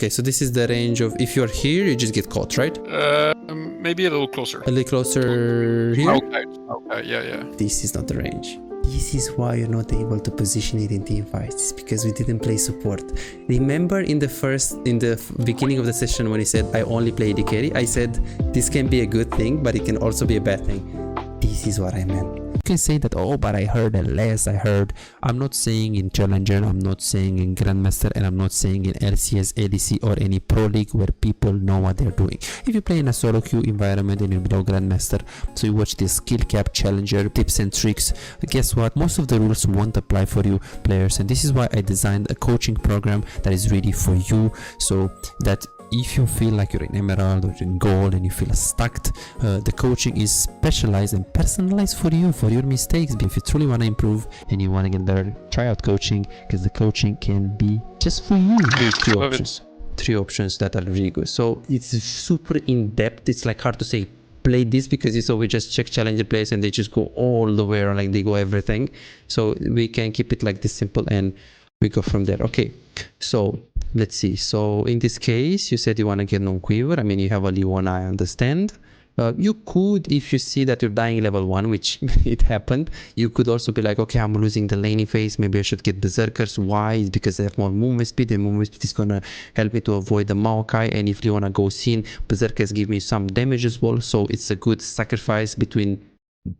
Okay, so this is the range of, if you're here, you just get caught, right? Maybe a little closer. A little closer here? Okay, yeah. This is not the range. This is why you're not able to position it in team fights. It's because we didn't play support. Remember in the beginning of the session when he said I only play AD carry, I said this can be a good thing, but it can also be a bad thing. This is what I meant. You can say that, oh, but I heard LS, I'm not saying in Challenger, I'm not saying in Grandmaster, and I'm not saying in LCS, ADC, or any Pro League where people know what they're doing. If you play in a solo queue environment and you're below Grandmaster, so you watch this skill cap Challenger tips and tricks, guess what? Most of the rules won't apply for you players, and this is why I designed a coaching program that is ready for you, so that if you feel like you're in Emerald or in Gold and you feel stuck, the coaching is specialized and personalized for you, for your mistakes. But if you truly want to improve and you want to get better, try out coaching, because the coaching can be just for you. There's three options that are really good. So it's super in-depth. It's like hard to say play this, because it's always just check challenger players and they just go all the way around, like they go everything. So we can keep it like this simple and we go from there. Okay, so let's see. So in this case, you said you want to get non-quiver. I mean, you have a Leona, I understand. You could, if you see that you're dying level 1, which it happened, you could also be like, okay, I'm losing the laning phase, maybe I should get Berserkers. Why? It's because they have more movement speed, and movement speed is gonna help me to avoid the Maokai, and if Leona goes in, Berserkers give me some damage as well, so it's a good sacrifice between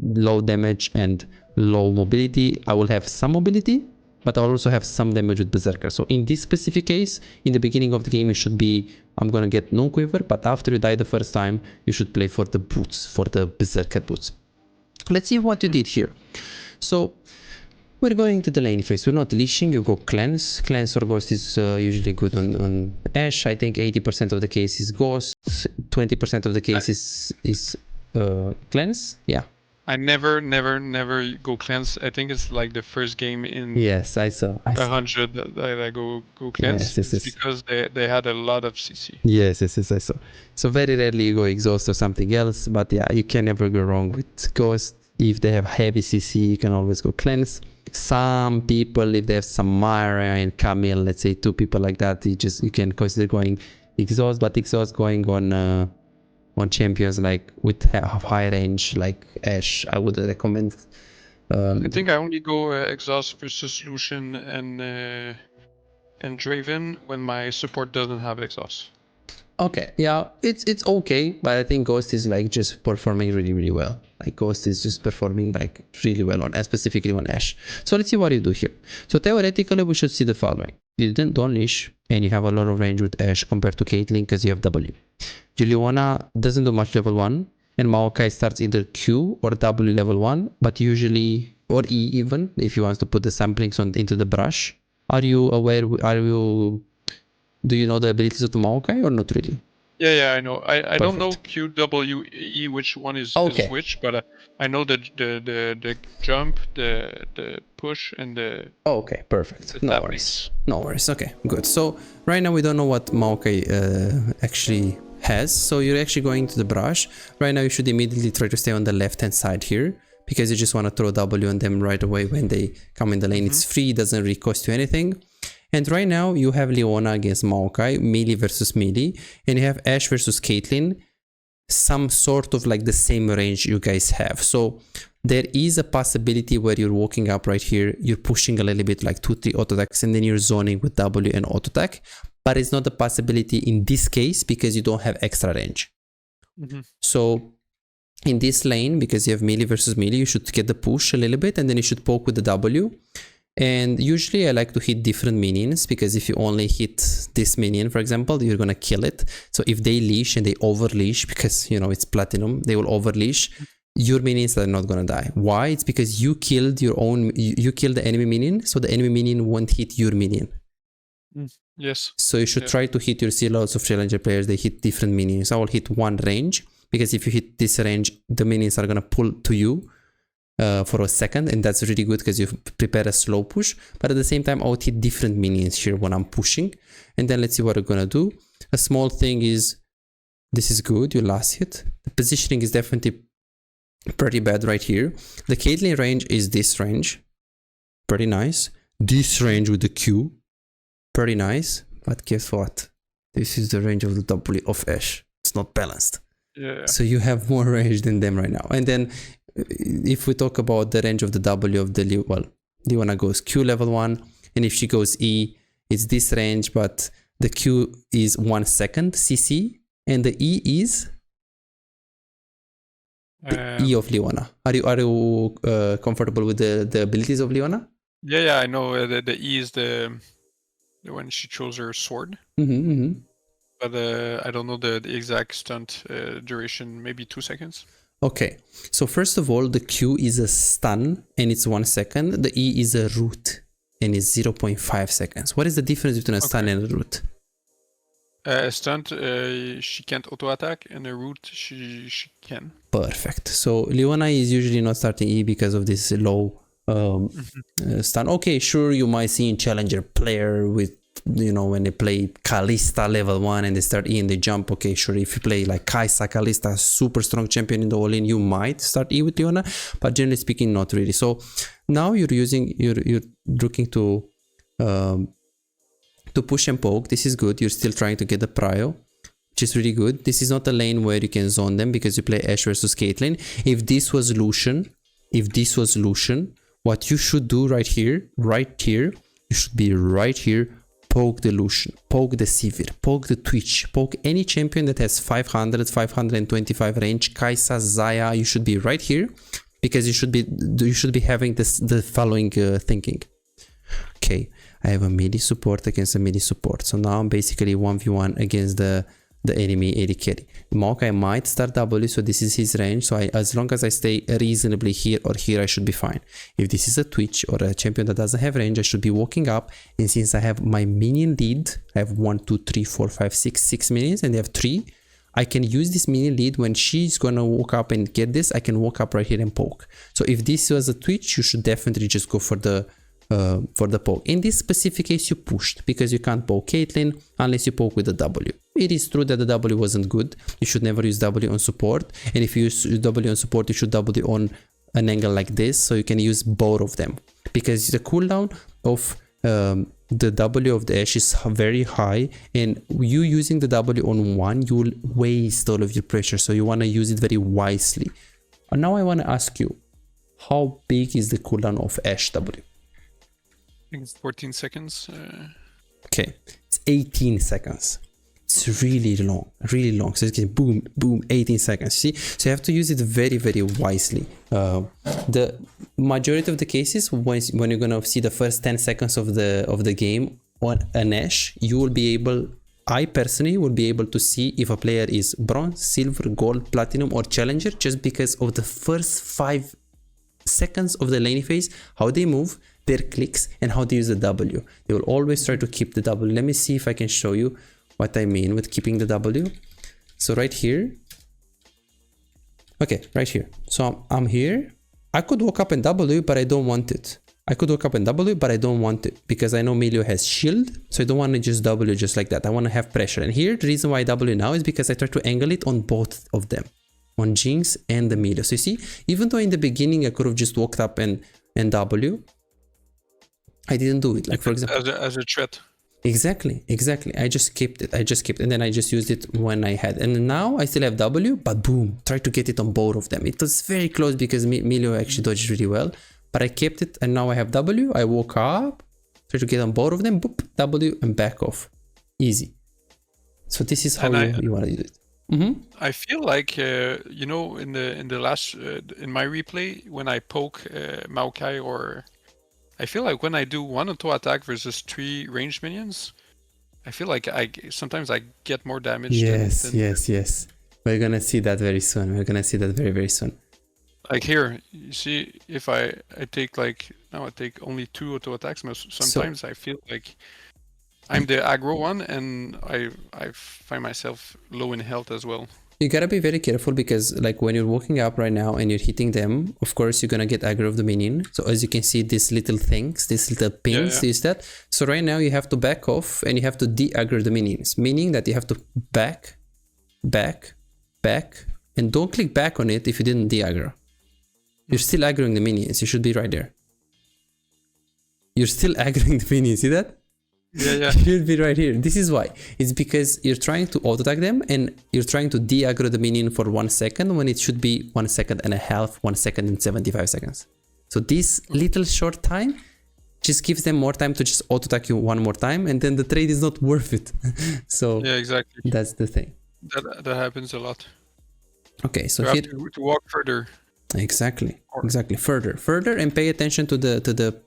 low damage and low mobility. I will have some mobility, but I'll also have some damage with Berserker. So in this specific case, in the beginning of the game, it should be, I'm gonna get no quiver, but after you die the first time, you should play for the boots, for the Berserker boots. Let's see what you did here. So we're going to the lane phase. We're not leashing, you go cleanse. Cleanse or ghost is usually good on Ashe. I think 80% of the case is ghost, 20% of the case is cleanse. Yeah. I never go cleanse. I think it's like the first game in Yes, I saw 100 that I go cleanse. Yes. Because they had a lot of CC. Yes, I saw. So very rarely you go exhaust or something else, but yeah, you can never go wrong with ghost. If they have heavy CC, you can always go cleanse. Some people, if they have some Myra and Camille, let's say 2 people like that, you can consider going exhaust, but exhaust going on champions like with high range like Ashe, I would recommend. I think I only go exhaust versus Lucian and Draven when my support doesn't have exhaust. Okay, yeah, it's okay, but I think Ghost is like just performing really well. Like Ghost is just performing like really well on, specifically on Ashe. So let's see what you do here. So theoretically, we should see the following: you don't leash, and you have a lot of range with Ashe compared to Caitlyn because you have W. Juliana doesn't do much level 1, and Maokai starts either Q or W level 1, but usually, or E even, if you want to put the samplings into the brush. Are you aware, do you know the abilities of the Maokai or not really? Yeah, I know. I don't know Q, W, E, which one is which, but I know the jump, the push, and the... Okay, perfect. No worries. Okay, good. So right now we don't know what Maokai actually has. So you're actually going to the brush. Right now you should immediately try to stay on the left-hand side here, because you just want to throw W on them right away when they come in the lane. It's free, it doesn't really cost you anything. And right now you have Leona against Maokai, melee versus melee, and you have Ashe versus Caitlyn, some sort of like the same range you guys have. So there is a possibility where you're walking up right here, you're pushing a little bit like 2-3 auto attacks, and then you're zoning with W and auto attack, but it's not a possibility in this case because you don't have extra range. So in this lane, because you have melee versus melee, you should get the push a little bit, and then you should poke with the W. And usually I like to hit different minions, because if you only hit this minion, for example, you're gonna kill it. So if they leash and they over leash, because you know it's platinum, they will over leash, your minions are not gonna die. Why? It's because you killed your own, you killed the enemy minion, so the enemy minion won't hit your minion. Yes. So you should try to hit your lots of challenger players, they hit different minions. I will hit one range, because if you hit this range, the minions are gonna pull to you for a second, and that's really good because you prepare a slow push. But at the same time, I would hit different minions here when I'm pushing. And then let's see what we're gonna do. A small thing is, this is good, your last hit. The positioning is definitely pretty bad right here. The Caitlyn range is this range, pretty nice. This range with the Q, pretty nice. But guess what? This is the range of the W of Ashe. It's not balanced. Yeah. So you have more range than them right now. And then if we talk about the range of the W of the Leona goes Q level 1, and if she goes E, it's this range, but the Q is 1 second CC, and the E is the E of Leona. Are you comfortable with the abilities of Leona? Yeah, I know. The E is the when she chose her sword. But I don't know the exact stunt duration. Maybe 2 seconds. Okay, so first of all, the Q is a stun and it's 1 second. The E is a root and it's 0.5 seconds. What is the difference between a stun and a root? A stunt, she can't auto attack, and a root, she can. Perfect. So Leona is usually not starting E because of this low stun. Okay, sure, you might see in challenger player with, when they play Kalista level 1 and they start E and they jump. Okay, sure, if you play like Kai'Sa, Kalista, super strong champion in the all-in, you might start E with Leona, but generally speaking, not really. So now you're looking to push and poke. This is good. You're still trying to get the prio, which is really good. This is not a lane where you can zone them because you play Ashe versus Caitlyn. If this was Lucian, what you should do right here, you should be right here, poke the Lucian, poke the Sivir, poke the Twitch, poke any champion that has 500, 525 range, Kai'Sa, Xayah. You should be right here because you should be having the following thinking. Okay, I have a melee support against a melee support. So now I'm basically 1v1 against the enemy AD carry. Maokai might start W, so this is his range. So as long as I stay reasonably here or here, I should be fine. If this is a Twitch or a champion that doesn't have range, I should be walking up. And since I have my minion lead, I have 1, 2, 3, 4, 5, 6 minions, and they have 3. I can use this minion lead when she's gonna walk up and get this. I can walk up right here and poke. So if this was a Twitch, you should definitely just go for the poke. In this specific case, you pushed because you can't poke Caitlyn unless you poke with the W. It is true that the W wasn't good. You should never use W on support, and if you use W on support, you should W on an angle like this, so you can use both of them because the cooldown of the W of the Ashe is very high, and you using the W on one, you will waste all of your pressure, so you want to use it very wisely. And now I want to ask you, how big is the cooldown of Ashe W? I think it's 14 seconds. Okay, it's 18 seconds. It's really long. So it's getting boom, boom, 18 seconds. See, so you have to use it very, very wisely. The majority of the cases, when you're gonna see the first 10 seconds of the game on an Ashe, you will be able. I personally will be able to see if a player is bronze, silver, gold, platinum, or challenger, just because of the first 5 seconds of the lane phase, how they move, their clicks, and how they use the W. They will always try to keep the W. Let me see if I can show you what I mean with keeping the W. So right here, okay, right here. So I'm here. I could walk up and W, but I don't want it. I could walk up and W, but I don't want it because I know Melio has shield, so I don't want to just W just like that. I want to have pressure. And here, the reason why I W now is because I try to angle it on both of them, on Jinx and the Melio. So you see, even though in the beginning I could have just walked up and W, I didn't do it. Like for example, as a threat. Exactly. I just kept it. And then I just used it when I had. And now I still have W, but boom, try to get it on both of them. It was very close because Melio actually dodged really well, but I kept it, and now I have W. I woke up, try to get on both of them, boop, W, and back off. Easy. So this is how you want to do it. Mm-hmm. I feel like in the last in my replay when I poke Maokai, or I feel like when I do 1 auto attack versus 3 ranged minions, I feel like sometimes I get more damage. Yes. We're gonna see that very soon. We're gonna see that very, very soon. Like here, you see, if I take now I take only 2 auto attacks. Sometimes I feel like I'm the aggro one, and I find myself low in health as well. You gotta be very careful because like when you're walking up right now and you're hitting them, of course you're gonna get aggro of the minion. So as you can see, these little things, these little pings, is that. So right now you have to back off and you have to de-aggro the minions, meaning that you have to back, and don't click back on it if you didn't de-aggro. You're still aggroing the minions. You should be right there. You're still aggroing the minions. See that? Yeah. You'll be right here. This is why. It's because you're trying to auto attack them and you're trying to de-aggro the minion for 1 second when it should be 1 second and a half, 1 second and 75 seconds. So this little short time just gives them more time to just auto attack you one more time, and then the trade is not worth it. So Yeah, exactly. that's the thing. That happens a lot. Okay, so You here have to walk further. exactly further and pay attention to the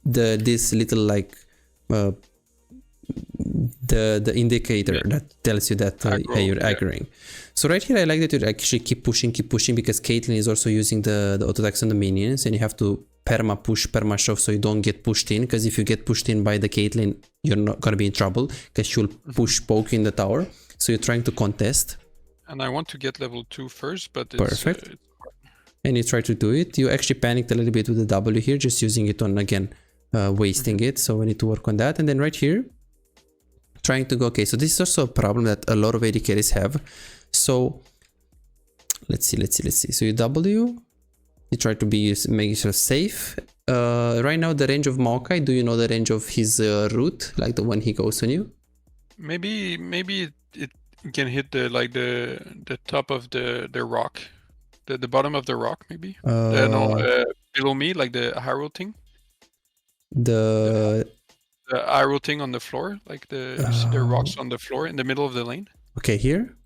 this little like the indicator that tells you that you're aggroing. So right here I like that you actually keep pushing because Caitlyn is also using the auto attacks on the minions, and you have to perma push, perma shove so you don't get pushed in, because if you get pushed in by the Caitlyn you're not gonna be in trouble because she'll push poke in the tower. So you're trying to contest. And I want to get level 2 first, but it's perfect. And you try to do it. You actually panicked a little bit with the W here, just using it on again wasting it. So we need to work on that. And then right here trying to go, okay, so this is also a problem that a lot of AD carries have. So let's see. So you W, you try to make yourself safe. Right now the range of Maokai, do you know the range of his root, like the one he goes on you? Maybe it can hit the top of the rock, the bottom of the rock, maybe. Below me, like the arrow thing. The arrow thing on the floor, like you see the rocks on the floor in the middle of the lane. Okay, here.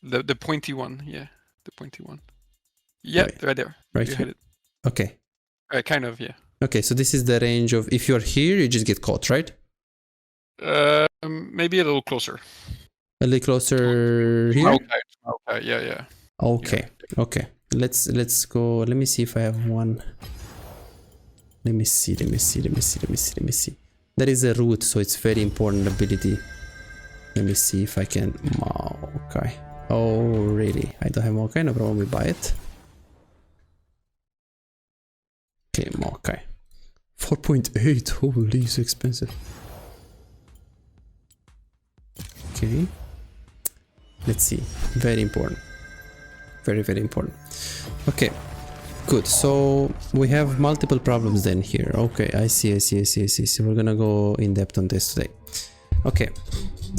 The pointy one, yeah, the pointy one. Yeah, right there. Right you here. hit it. Okay. Kind of, yeah. Okay, so this is the range of, if you're here, you just get caught, right? Maybe a little closer. A little closer here. Okay, yeah. Okay, yeah. Okay. Let's go. Let me see if I have one. Let me see. There is a root, so it's very important ability. Let me see if I can. Maokai. Oh, really? I don't have Maokai. No problem. We buy it. Okay, Maokai. 4.8. Holy, so expensive. Okay. Let's see. Very important. Very important. Okay. Good. So we have multiple problems then here. Okay, I see. So we're gonna go in depth on this today. Okay.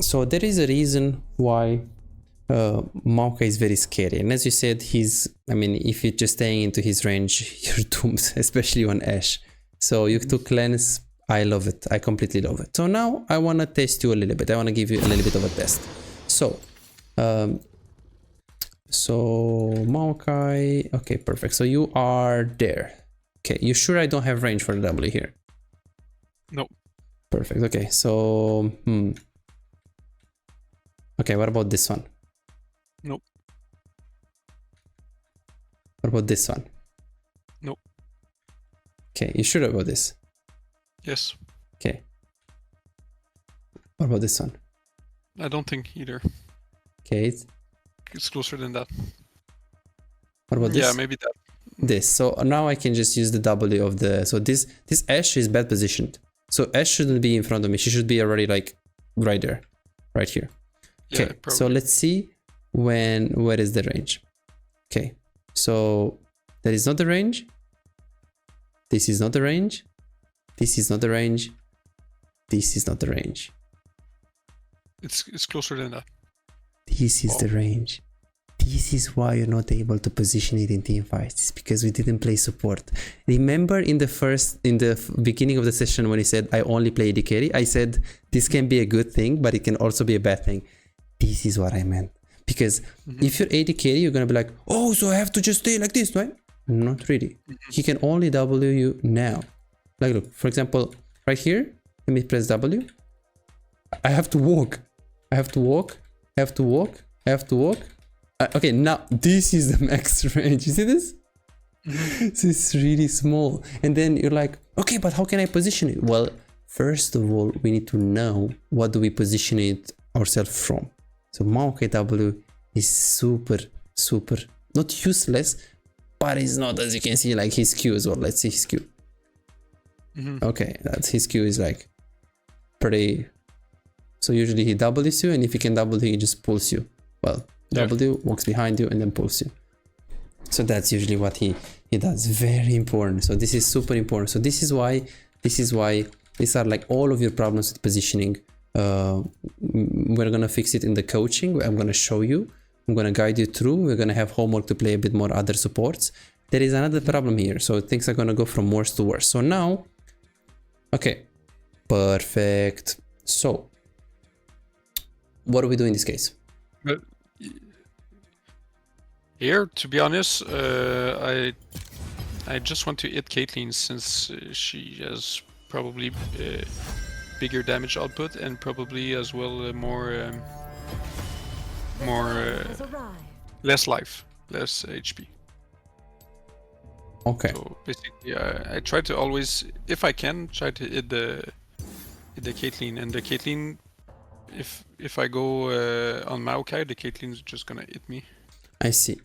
So there is a reason why Maokai is very scary. And as you said, if you're just staying into his range, you're doomed, especially on Ashe. So you took cleanse. I love it. I completely love it. So now I want to test you a little bit. I want to give you a little bit of a test. So Maokai. Okay, perfect. So you are there. Okay, you sure I don't have range for the W here? No. Perfect. Okay, so okay, what about this one? Nope. What about this one? Nope. Okay, you sure about this? Yes. Okay. What about this one? I don't think either. Okay. It's closer than that. What about this? Yeah, maybe that. This. So now I can just use the W of the. So this Ashe is bad positioned. So Ashe shouldn't be in front of me. She should be already like right there, right here. Okay. Yeah, so let's see where is the range. Okay. So that is not the range. This is not the range. This is not the range. This is not the range. It's closer than that. This is the range. This is why you're not able to position it in team fights. It's because we didn't play support. Remember in the beginning of the session when he said I only play AD carry, I said this can be a good thing, but it can also be a bad thing. This is what I meant. Because if you're AD carry, you're gonna be like, oh, so I have to just stay like this, right? Not really. He can only W you now. Like look, for example, right here, let me press W. I have to walk. I have to walk. I have to walk. I have to walk. Okay, now this is the max range. You see this? This is really small. And then you're like, okay, but how can I position it? Well, first of all, we need to know what do we position it ourselves from. So Maokai W is super, not useless, but it's not, as you can see, like his Q as well. Let's see his Q. Okay, that's his Q is like pretty. So usually he Ws you, and if he can W, he just pulls you. Well, W walks behind you and then pulls you. So that's usually what he does. Very important. So this is super important. So this is why These are like all of your problems with positioning. We're gonna fix it in the coaching. I'm gonna show you. I'm gonna guide you through. We're gonna have homework to play a bit more other supports. There is another problem here, so things are gonna go from worse to worse. So now, okay, perfect. So, what do we do in this case? But here, to be honest, I just want to hit Caitlyn since she has probably bigger damage output and probably as well less life, less HP. Okay. So basically, I try to always, if I can, try to hit the Caitlyn, and the Caitlyn, if I go on Maokai, the Caitlyn's just gonna hit me. I see.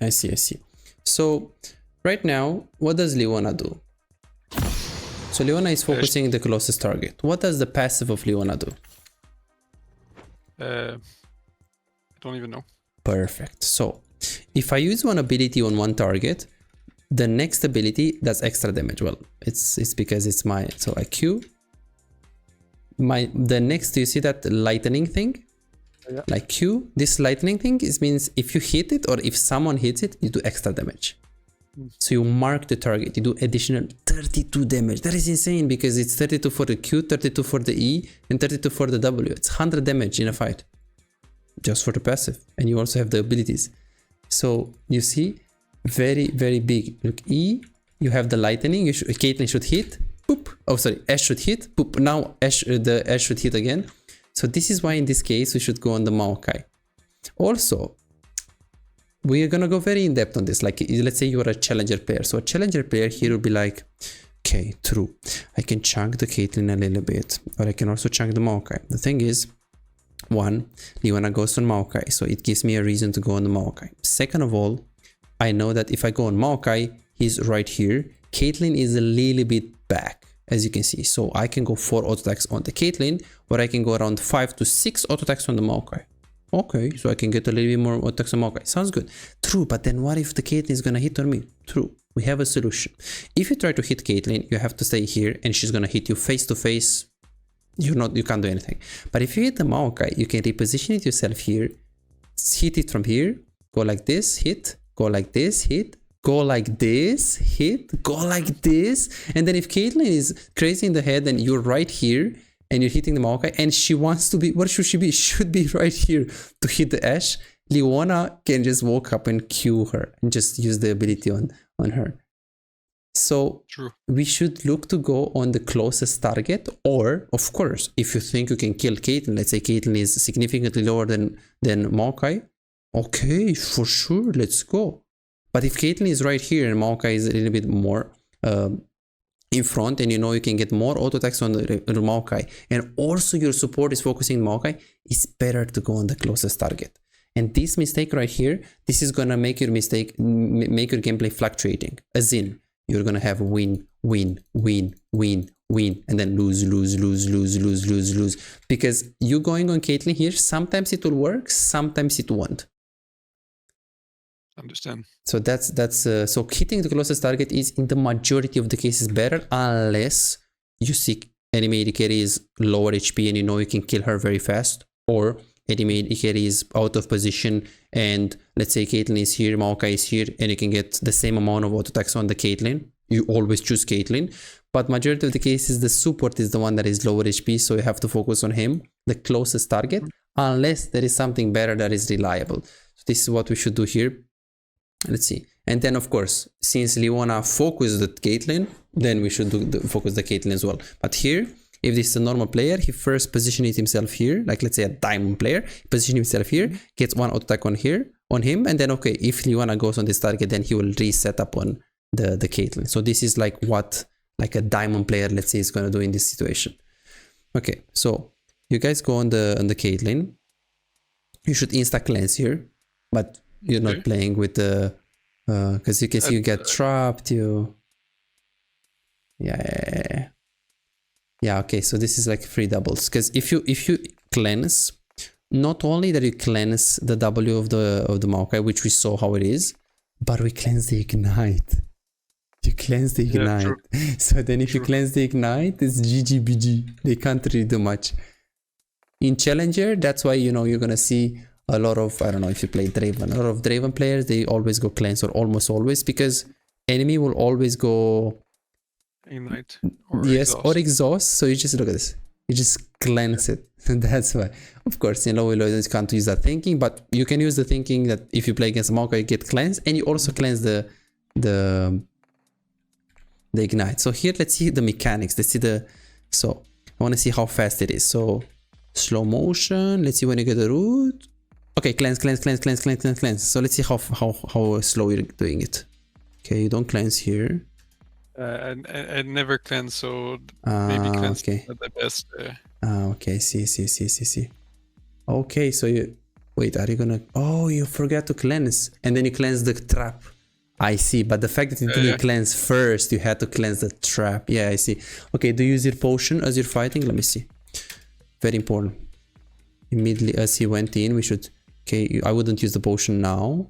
So right now, what does Leona do? So Leona is focusing the closest target. What does the passive of Leona do? I don't even know. Perfect. So if I use one ability on one target, the next ability does extra damage. Well, it's because it's my, so I Q. The next, do you see that lightning thing? Yeah. Like Q, this lightning thing means if you hit it or if someone hits it, you do extra damage. So you mark the target, you do additional 32 damage. That is insane because it's 32 for the Q, 32 for the E, and 32 for the W. It's 100 damage in a fight. Just for the passive. And you also have the abilities. So you see, very, very big. Look, E, you have the lightning, Caitlyn should hit, boop. Oh, sorry, Ashe should hit, boop. Now the Ashe should hit again. So this is why in this case we should go on the Maokai. Also, we are gonna go very in depth on this. Like, let's say you are a challenger player. So a challenger player here will be like, okay, true. I can chunk the Caitlyn a little bit, or I can also chunk the Maokai. The thing is, one, Leona goes on Maokai, so it gives me a reason to go on the Maokai. Second of all, I know that if I go on Maokai, he's right here. Caitlyn is a little bit back, as you can see. So I can go 4 auto attacks on the Caitlyn, or I can go around 5 to 6 auto attacks on the Maokai. Okay, so I can get a little bit more auto attacks on Maokai. Sounds good. True, but then what if the Caitlyn is gonna hit on me? True, we have a solution. If you try to hit Caitlyn, you have to stay here, and she's gonna hit you face to face. You can't do anything. But if you hit the Maokai, you can reposition it yourself here, hit it from here, go like this, hit, go like this, hit, go like this, hit, go like this. And then if Caitlyn is crazy in the head and you're right here and you're hitting the Maokai and she wants to be, where should she be? She should be right here to hit the Ashe. Leona can just walk up and Q her and just use the ability on her. So True. We should look to go on the closest target, or of course, if you think you can kill Caitlyn, let's say Caitlyn is significantly lower than Maokai, okay, for sure, let's go. But if Caitlyn is right here and Maokai is a little bit more in front, and you know you can get more auto attacks on the Maokai, and also your support is focusing on Maokai, it's better to go on the closest target. And this mistake right here, this is gonna make your gameplay fluctuating, as in, you're gonna have win, and then lose. Because you going on Caitlyn here, sometimes it will work, sometimes it won't. Understand. So that's so hitting the closest target is in the majority of the cases better, unless you see enemy AD carry is lower HP and you know you can kill her very fast, or enemy AD carry is out of position and let's say Caitlyn is here, Maokai is here, and you can get the same amount of auto attacks on the Caitlyn. You always choose Caitlyn, but majority of the cases the support is the one that is lower HP, so you have to focus on him, the closest target, unless there is something better that is reliable. So this is what we should do here. Let's see. And then of course, since Leona focused the Caitlyn, then we should focus the Caitlyn as well. But here, if this is a normal player, he first positions himself here, like let's say a diamond player, position himself here, gets one auto attack on him, and then okay, if Leona goes on this target, then he will reset up on the Caitlyn. So this is like what like a diamond player, let's say, is gonna do in this situation. Okay, so you guys go on the Caitlyn. You should insta cleanse here, but you're not playing with the because you can see you get trapped. Yeah. Okay, so this is like 3 doubles, because if you cleanse, not only that you cleanse the W of the Maokai, which we saw how it is, but we cleanse the ignite. You cleanse the Yeah, ignite. true. So then if you True. cleanse the ignite, it's GGBG. They can't really do much. In Challenger, that's why, you know, you're gonna see a lot of, I don't know if you play Draven, a lot of Draven players, they always go cleanse, or almost always, because enemy will always go Ignite or yes, exhaust. or exhaust. So you just look at this, you just cleanse it. That's why. Of course, in low elo you can't use that thinking, but you can use the thinking that if you play against Maokai, you get cleansed, and you also cleanse the ignite. So here, let's see the mechanics. Let's see the, so I want to see how fast it is. So slow motion. Let's see when you get the root. Okay, cleanse. So let's see how slow you're doing it. Okay, you don't cleanse here. I never cleanse, so maybe cleanse okay. not the best. Okay, see. Okay, so you, wait, are you gonna, oh, you forgot to cleanse, and then you cleanse the trap. I see, but the fact that you didn't cleanse first, you had to cleanse the trap. Yeah, I see. Okay, do you use your potion as you're fighting? Let me see. Very important. Immediately as he went in, we should, okay, I wouldn't use the potion now.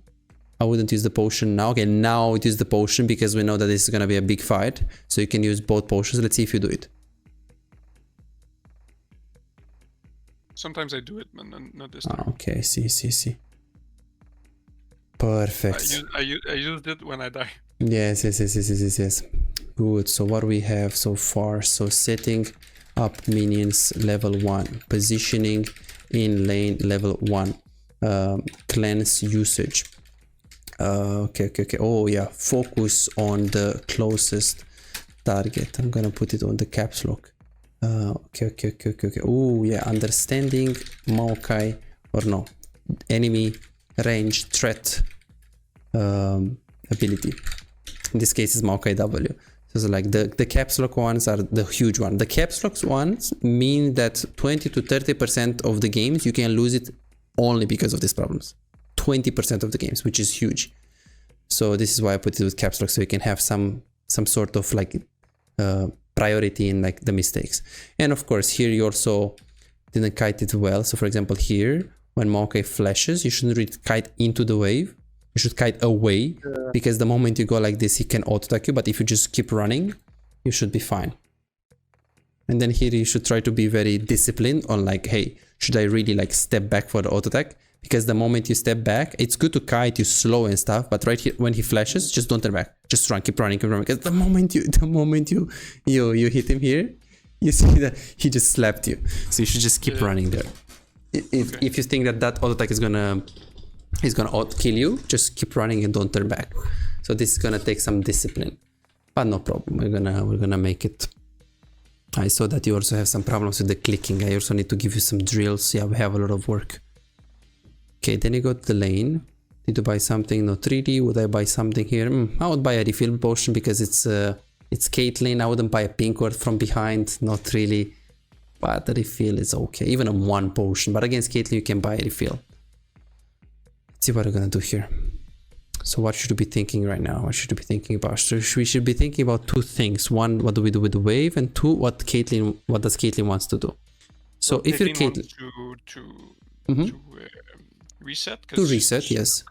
Okay, now use the potion, because we know that this is gonna be a big fight. So you can use both potions. Let's see if you do it. Sometimes I do it, but not this time. Okay, see. Perfect. I used it when I die. Yes. Good. So what we have so far? So setting up minions level 1, positioning in lane level 1, cleanse usage. Okay. Oh yeah, focus on the closest target. I'm gonna put it on the caps lock. Okay. Oh yeah, understanding Maokai, or no, enemy range threat ability. In this case is Maokai W. So it's like the caps lock ones are the huge one. The caps lock ones mean that 20 to 30% of the games you can lose it only because of these problems. 20% of the games, which is huge. So this is why I put it with caps lock, so you can have some sort of like priority in like the mistakes. And of course here you also didn't kite it well. So for example here, when Maokai flashes, you shouldn't really kite into the wave. You should kite away, because the moment you go like this, he can auto-attack you. But if you just keep running, you should be fine. And then here you should try to be very disciplined on like, hey, should I really like step back for the auto-attack? Because the moment you step back, it's good to kite you slow and stuff, but right here when he flashes, just don't turn back. Just run, keep running. Because the moment you hit him here, you see that he just slapped you. So you should just keep running there. If you think that auto-attack is gonna kill you, just keep running and don't turn back. So this is gonna take some discipline, but no problem. We're gonna make it. I saw that you also have some problems with the clicking. I also need to give you some drills. Yeah, we have a lot of work. Okay, then you go to the lane. Need to buy something. No 3D. Would I buy something here? I would buy a refill potion, because it's Caitlyn. I wouldn't buy a pink ward from behind. Not really. But the refill is okay. Even a 1 potion. But against Caitlyn, you can buy a refill. Let's see what we're gonna do here. So what should we be thinking right now? What should we be thinking about? So we should be thinking about 2 things. 1, what do we do with the wave? And 2, what does Caitlyn wants to do? So if you're Caitlyn, to reset. To reset, yes.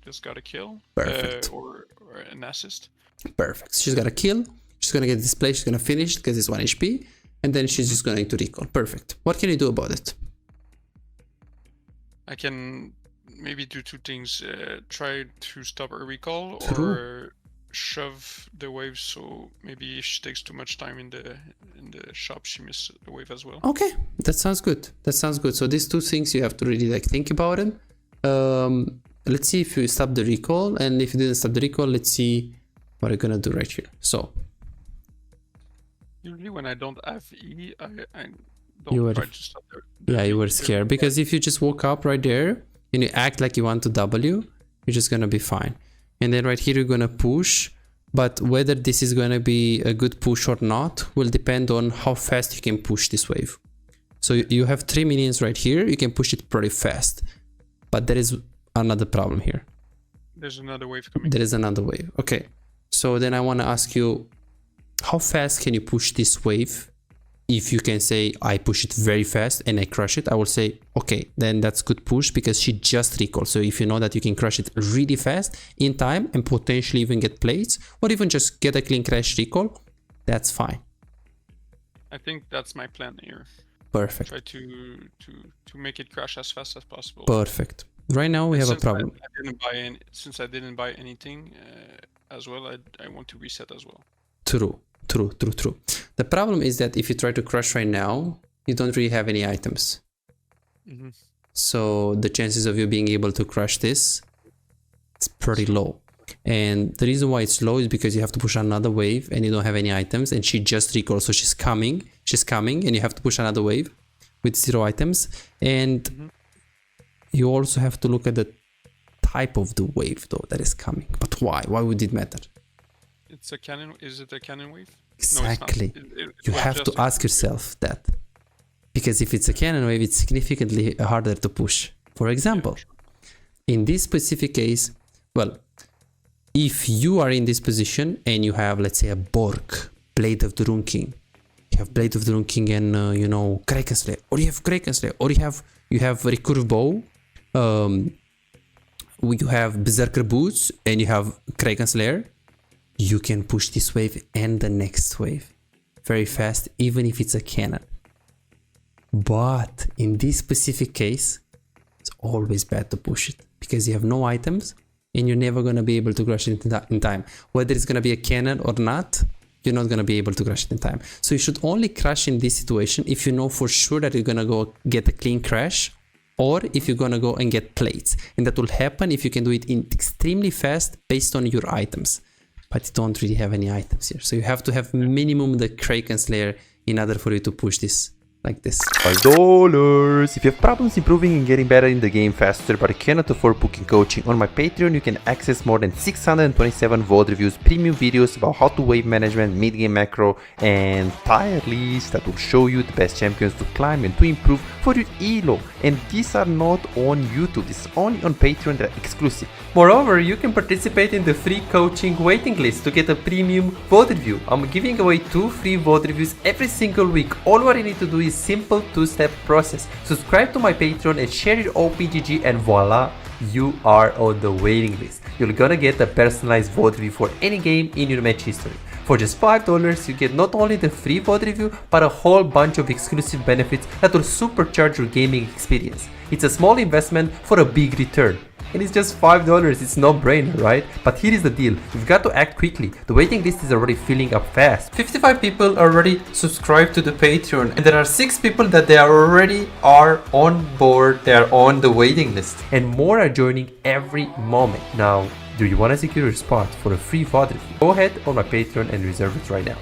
Just got a kill. Perfect. Or an assist. Perfect. She's got a kill. She's gonna get this play. She's gonna finish because it's 1 HP, and then she's just going to recall. Perfect. What can you do about it? I can maybe do 2 things. Try to stop her recall, True. or shove the wave. So maybe if she takes too much time in the shop, she misses the wave as well. Okay, that sounds good. So these 2 things you have to really like think about it. Let's see if you stop the recall, and if you didn't stop the recall, let's see what we're gonna do right here. So usually when I don't have E, I You don't were- try to stop the yeah, you were scared, because if you just woke up right there and you act like you want to W, you're just gonna be fine. And then right here you're gonna push, but whether this is gonna be a good push or not will depend on how fast you can push this wave. So you have 3 minions right here, you can push it pretty fast, but there is another problem here. There's another wave coming. There is another wave. Okay, so then I want to ask you, how fast can you push this wave if you can say I push it very fast and I crush it, I will say, okay, then that's good push because she just recalled. So if you know that you can crush it really fast in time and potentially even get plates or even just get a clean crash recall, that's fine. I think that's my plan here. Perfect. Try to make it crash as fast as possible. Perfect. Right now we have a problem. Since I didn't buy anything as well, I want to reset as well. True. The problem is that if you try to crush right now, you don't really have any items. So the chances of you being able to crush this, it's pretty low. And the reason why it's low is because you have to push another wave and you don't have any items, and she just recalled, so she's coming and you have to push another wave with 0 items. And you also have to look at the type of the wave though that is coming. But why would it matter? It's a cannon. Is it a cannon wave? Exactly. No, you have to ask yourself that, because if it's a cannon wave, it's significantly harder to push. For example, in this specific case, well, if you are in this position and you have, let's say, a Bork, Blade of the Rune King, you have Blade of the Rune King and you know, Kraken Slayer, or you have Kraken Slayer, or you have Recurve Bow, you have Berserker Boots, and you have Kraken Slayer, you can push this wave and the next wave very fast, even if it's a cannon. But in this specific case, it's always bad to push it because you have no items and you're never going to be able to crush it in time. Whether it's going to be a cannon or not, you're not going to be able to crush it in time. So you should only crush in this situation if you know for sure that you're going to go get a clean crash, or if you're going to go and get plates. And that will happen if you can do it extremely fast based on your items. But you don't really have any items here. So you have to have minimum the Kraken Slayer in order for you to push this like this. $5. If you have problems improving and getting better in the game faster but cannot afford booking coaching, on my Patreon you can access more than 627 VOD reviews, premium videos about how to wave management, mid-game macro, and tier lists that will show you the best champions to climb and to improve for your elo. And these are not on YouTube, this is only on Patreon, they're exclusive. Moreover, you can participate in the free coaching waiting list to get a premium VOD review. I'm giving away 2 free VOD reviews every single week. All what you need to do is simple 2-step process. Subscribe to my Patreon and share your OPGG, and voila, you are on the waiting list. You're gonna get a personalized VOD review for any game in your match history. For just $5, you get not only the free VOD review, but a whole bunch of exclusive benefits that will supercharge your gaming experience. It's a small investment for a big return. And it's just $5, it's no brainer, right? But here is the deal, you've got to act quickly. The waiting list is already filling up fast. 55 people already subscribed to the Patreon, and there are 6 people that they already are on board, they are on the waiting list. And more are joining every moment. Now, do you want to secure your spot for a free VOD review? Go ahead on my Patreon and reserve it right now.